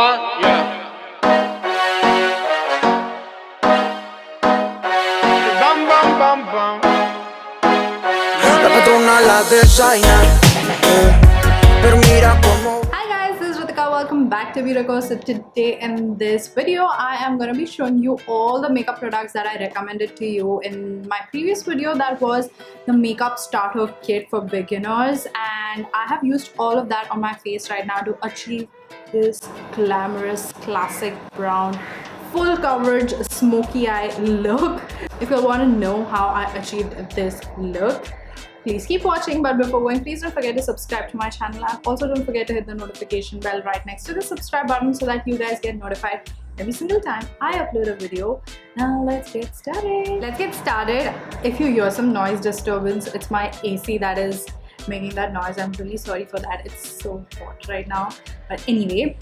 Yeah. Bam bam bam bam. La patrona la designa, pero mira como. Hi guys, this is Ritika. Welcome back to BeautiCo. So today in this video, I am going to be showing you all the makeup products that I recommended to you in my previous video. That was the makeup starter kit for beginners, and I have used all of that on my face right now to achieve this glamorous classic brown full coverage smoky eye look. If you want to know how I achieved this look, please keep watching. But before going, please don't forget to subscribe to my channel, and also don't forget to hit the notification bell right next to the subscribe button so that you guys get notified every single time I upload a video. Now let's get started. If you hear some noise disturbance, it's my AC that is making that noise. I'm really sorry for that. It's so hot right now. But anyway,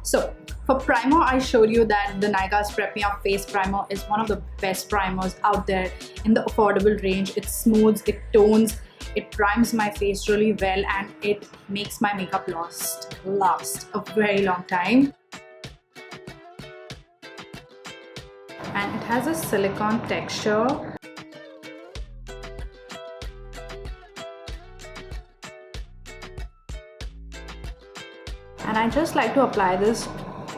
so for primer, I showed you that the Nykaa's Prep Me Up Face Primer is one of the best primers out there in the affordable range. It smooths, it tones, it primes my face really well, and it makes my makeup last a very long time. And it has a silicone texture. And I just like to apply this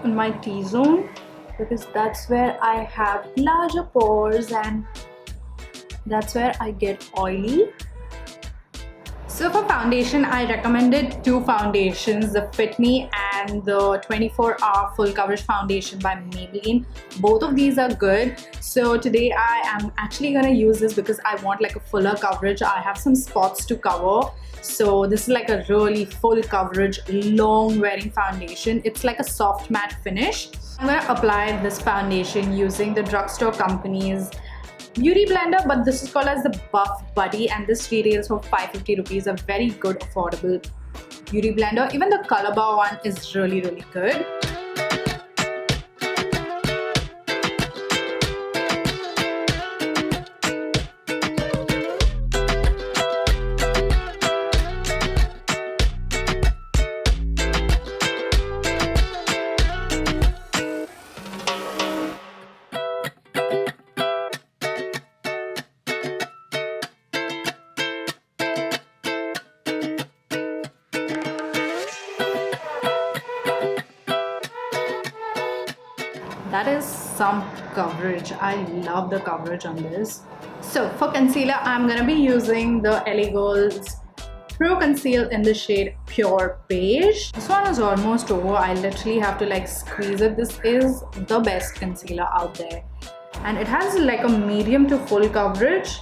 in my T-zone because that's where I have larger pores and that's where I get oily. So for foundation, I recommended two foundations, the Fit Me and the 24-Hour Full Coverage Foundation by Maybelline. Both of these are good. So today I am actually going to use this because I want like a fuller coverage. I have some spots to cover. So this is like a really full coverage, long wearing foundation. It's like a soft matte finish. I'm going to apply this foundation using the drugstore company's beauty blender, but this is called as the Buff Buddy, and this retails for 550 rupees. A very good affordable beauty blender. Even the Color Bar one is really good. That is some coverage. I love the coverage on this. So for concealer, I'm gonna be using the LA Girl's Pro Conceal in the shade Pure Beige. This one is almost over. I literally have to like squeeze it. This is the best concealer out there. And it has like a medium to full coverage.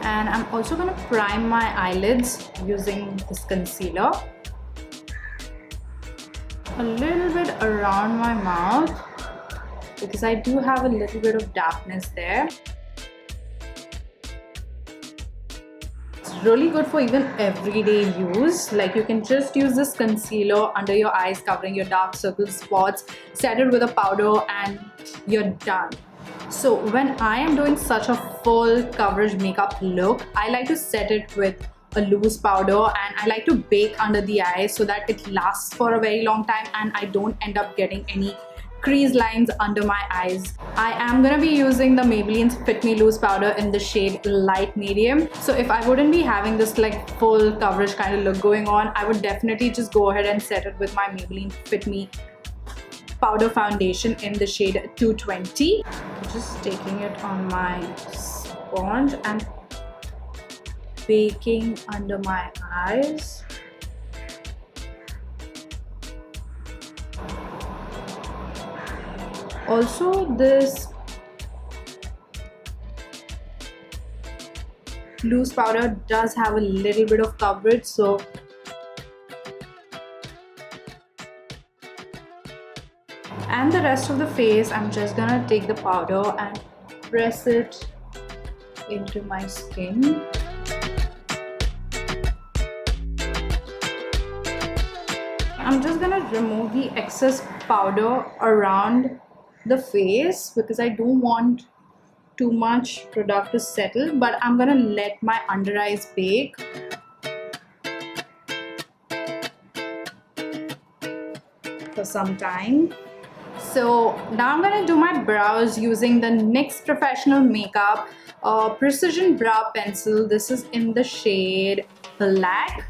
And I'm also going to prime my eyelids using this concealer. A little bit around my mouth because I do have a little bit of darkness there. It's really good for even everyday use. Like you can just use this concealer under your eyes, covering your dark circles, spots, set it with a powder, and you're done. So when I am doing such a full coverage makeup look, I like to set it with a loose powder, and I like to bake under the eyes so that it lasts for a very long time and I don't end up getting any crease lines under my eyes. I am going to be using the Maybelline's Fit Me Loose Powder in the shade Light Medium. So if I wouldn't be having this like full coverage kind of look going on, I would definitely just go ahead and set it with my Maybelline Fit Me Powder Foundation in the shade 220. Just taking it on my sponge and baking under my eyes. Also, this loose powder does have a little bit of coverage, so and the rest of the face, I'm just gonna take the powder and press it into my skin. I'm just gonna remove the excess powder around the face because I don't want too much product to settle, but I'm gonna let my under eyes bake for some time. So now I'm gonna do my brows using the NYX Professional Makeup Precision Brow Pencil. This is in the shade Black.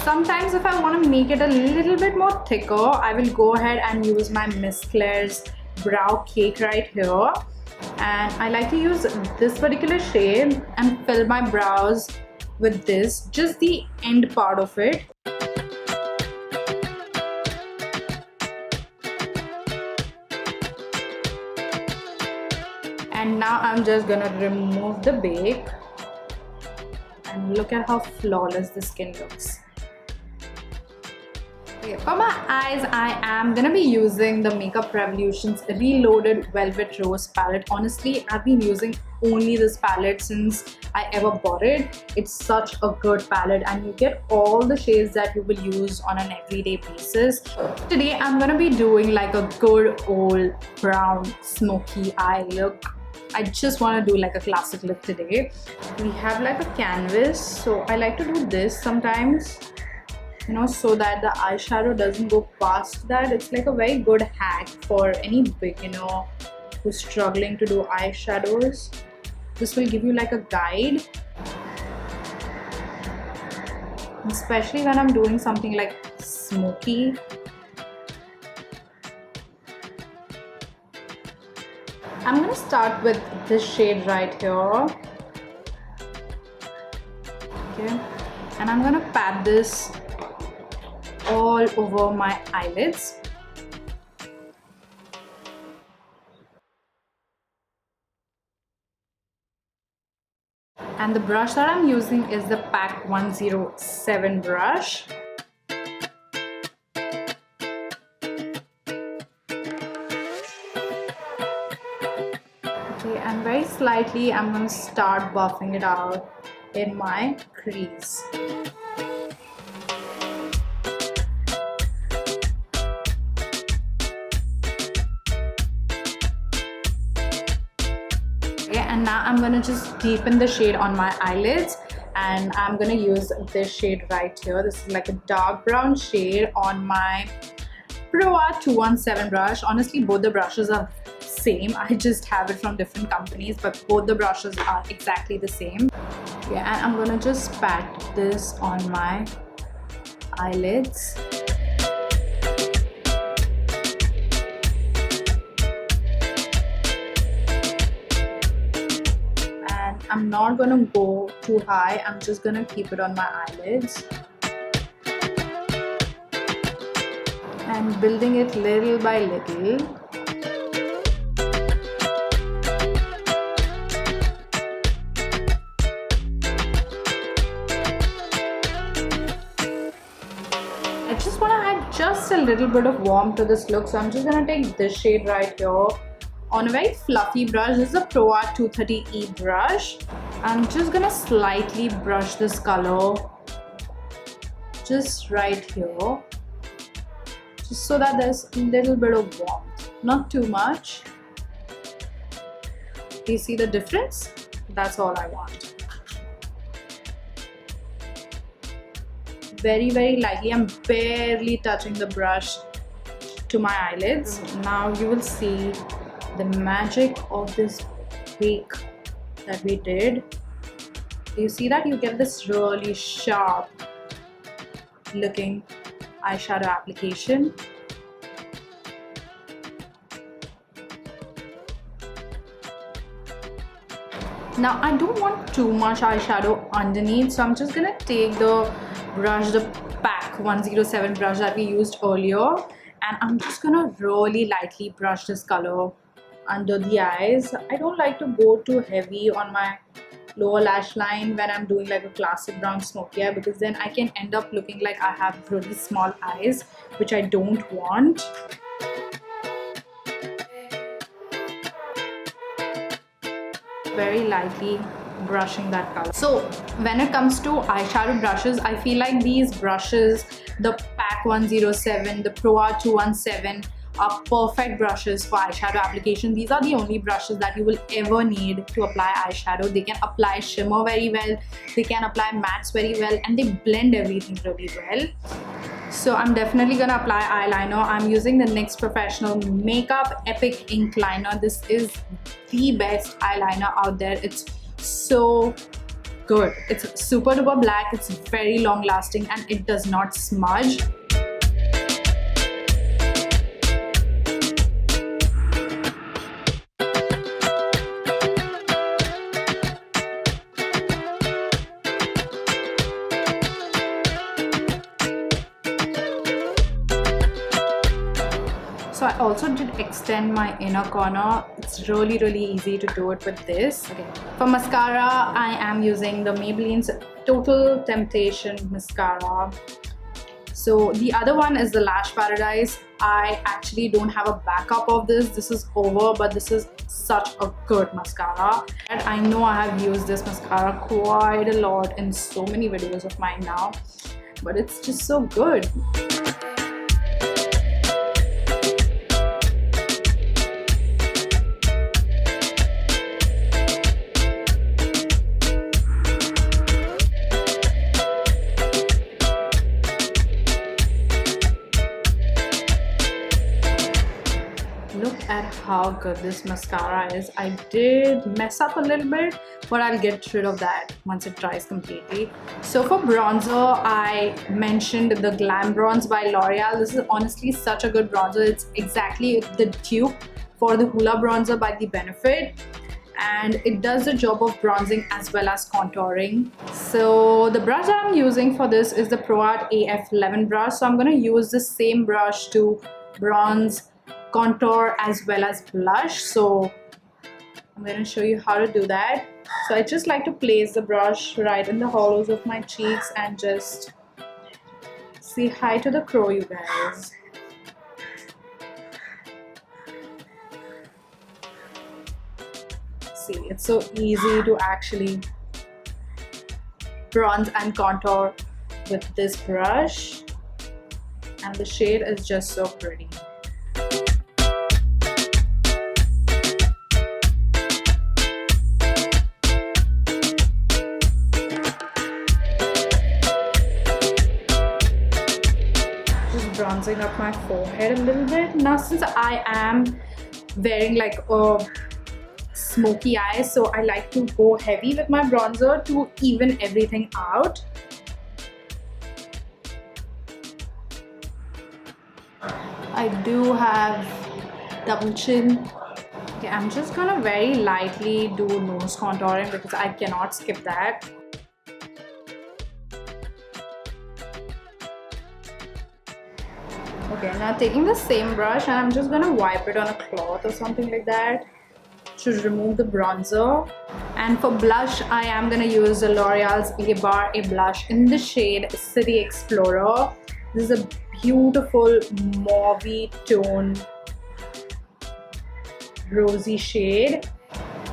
Sometimes if I want to make it a little bit more thicker, I will go ahead and use my Miss Claire's brow cake right here. And I like to use this particular shade and fill my brows with this, just the end part of it. And now I'm just gonna remove the bake. And look at how flawless the skin looks. Okay, for my eyes, I am gonna be using the Makeup Revolution's Reloaded Velvet Rose palette. Honestly, I've been using only this palette since I ever bought it. It's such a good palette and you get all the shades that you will use on an everyday basis. Today, I'm gonna be doing like a good old brown smoky eye look. I just want to do like a classic look today. We have like a canvas, so I like to do this sometimes, you know, so that the eyeshadow doesn't go past that. It's like a very good hack for any beginner who's struggling to do eyeshadows. This will give you like a guide, especially when I'm doing something like smoky. I'm gonna start with this shade right here. Okay, and I'm gonna pat this all over my eyelids. And the brush that I'm using is the PAC 107 brush. Okay, and very slightly I'm going to start buffing it out in my crease. And now I'm gonna just deepen the shade on my eyelids, and I'm gonna use this shade right here. This is like a dark brown shade on my Pro Art 217 brush. Honestly, both the brushes are same. I just have it from different companies, but both the brushes are exactly the same. Yeah, and I'm gonna just pat this on my eyelids. I'm not gonna go too high, I'm just gonna keep it on my eyelids and building it little by little. I just want to add just a little bit of warmth to this look, so I'm just gonna take this shade right here on a very fluffy brush. This is a Pro Art 230E brush. I'm just gonna slightly brush this color just right here, just so that there's a little bit of warmth, not too much. Do you see the difference? That's all I want. Very, very lightly. I'm barely touching the brush to my eyelids. Now you will see the magic of this bake that we did. Do you see that? You get this really sharp looking eyeshadow application. Now I don't want too much eyeshadow underneath, so I'm just gonna take the brush, the PAC 107 brush that we used earlier, and I'm just gonna really lightly brush this color under the eyes. I don't like to go too heavy on my lower lash line when I'm doing like a classic brown smoky eye, because then I can end up looking like I have really small eyes, which I don't want. Very lightly brushing that color. So when it comes to eyeshadow brushes, I feel like these brushes, the Pack 107, the Pro Art 217, are perfect brushes for eyeshadow application. These are the only brushes that you will ever need to apply eyeshadow. They can apply shimmer very well, they can apply mattes very well, and they blend everything really well. So I'm definitely gonna apply eyeliner. I'm using the NYX Professional Makeup Epic Ink Liner. This is the best eyeliner out there. It's so good. It's super duper black, it's very long lasting, and it does not smudge. So I also did extend my inner corner. It's really easy to do it with this. Okay. For mascara, I am using the Maybelline's Total Temptation mascara. So the other one is the Lash Paradise. I actually don't have a backup of this. This is over, but this is such a good mascara. And I know I have used this mascara quite a lot in so many videos of mine now, but it's just so good. Look at how good this mascara is. I did mess up a little bit, but I'll get rid of that once it dries completely. So for bronzer, I mentioned the Glam bronze by L'Oreal. This is honestly such a good bronzer. It's exactly the dupe for the Hoola bronzer by the Benefit, and it does the job of bronzing as well as contouring. So the brush that I'm using for this is the Pro Art AF11 brush. So I'm going to use the same brush to bronze, contour as well as blush. So I'm going to show you how to do that. So I just like to place the brush right in the hollows of my cheeks and just say hi to the crow, you guys. See, it's so easy to actually bronze and contour with this brush, and the shade is just so pretty. Bronzing up my forehead a little bit. Now since I am wearing like a smoky eye, so I like to go heavy with my bronzer to even everything out. I do have double chin. Okay, I'm just gonna very lightly do nose contouring because I cannot skip that. Okay, now taking the same brush, and I'm just gonna wipe it on a cloth or something like that to remove the bronzer. And for blush, I am gonna use the L'Oreal's A A blush in the shade City Explorer. This is a beautiful mauve tone, rosy shade.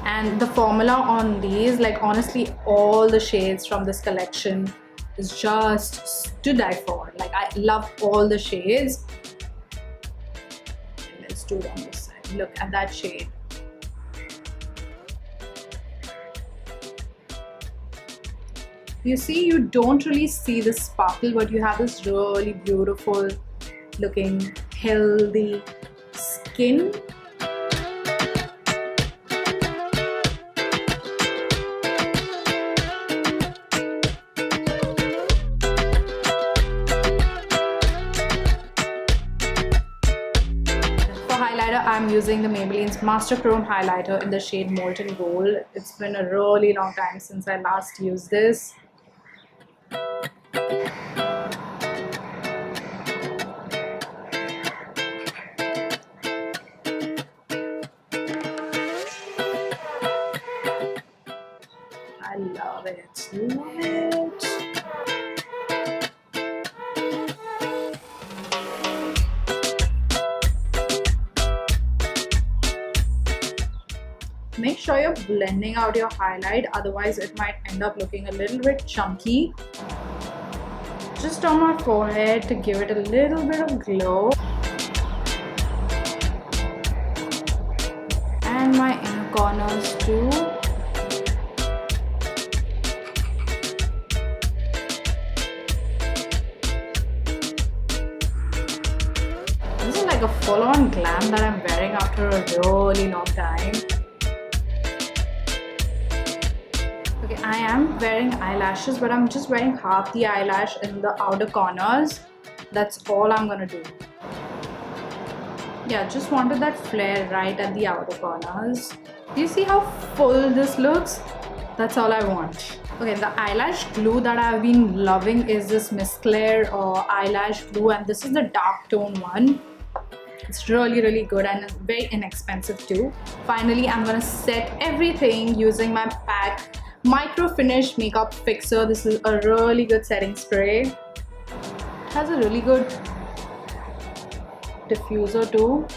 And the formula on these, like honestly, all the shades from this collection is just to die for. Like I love all the shades. Let's do it on this side. Look at that shade. You see, you don't really see the sparkle, but you have this really beautiful looking healthy skin. I'm using the Maybelline's Master Chrome highlighter in the shade Molten Gold. It's been a really long time since I last used this. I love it. Make sure you're blending out your highlight, otherwise it might end up looking a little bit chunky. Just on my forehead to give it a little bit of glow. And my inner corners too. This is like a full-on glam that I'm wearing after a really long time. Okay, I am wearing eyelashes, but I'm just wearing half the eyelash in the outer corners. That's all I'm gonna do. Yeah, just wanted that flare right at the outer corners. Do you see how full this looks? That's all I want. Okay, the eyelash glue that I've been loving is this Miss Claire eyelash glue, and this is the dark tone one. It's really good and very inexpensive too. Finally, I'm gonna set everything using my PAC Micro Finish Makeup Fixer. This is a really good setting spray. It has a really good diffuser too.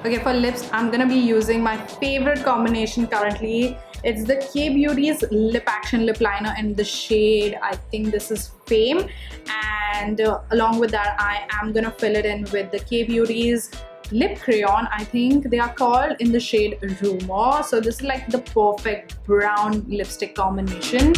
Okay, for lips, I'm gonna be using my favorite combination currently. It's the K-Beauty's Lip Action Lip Liner in the shade, I think this is Fame. And along with that, I am gonna fill it in with the K-Beauty's Lip Crayon, I think they are called, in the shade Rumor. So this is like the perfect brown lipstick combination.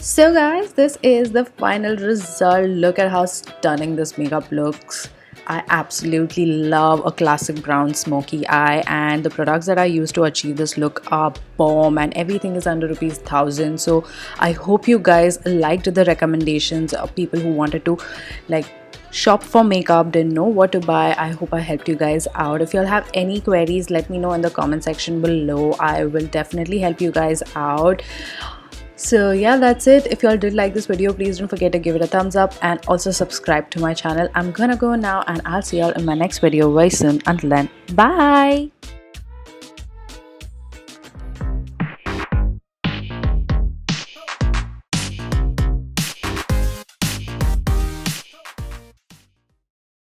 So guys, this is the final result. Look at how stunning this makeup looks. I absolutely love a classic brown smoky eye, and the products that I use to achieve this look are bomb, and everything is under ₹1,000. So I hope you guys liked the recommendations of people who wanted to like shop for makeup, didn't know what to buy. I hope I helped you guys out. If you all have any queries, let me know in the comment section below. I will definitely help you guys out. So yeah, that's it. If you all did like this video, please don't forget to give it a thumbs up and also subscribe to my channel. I'm gonna go now, and I'll see you all in my next video very soon. Until then, bye.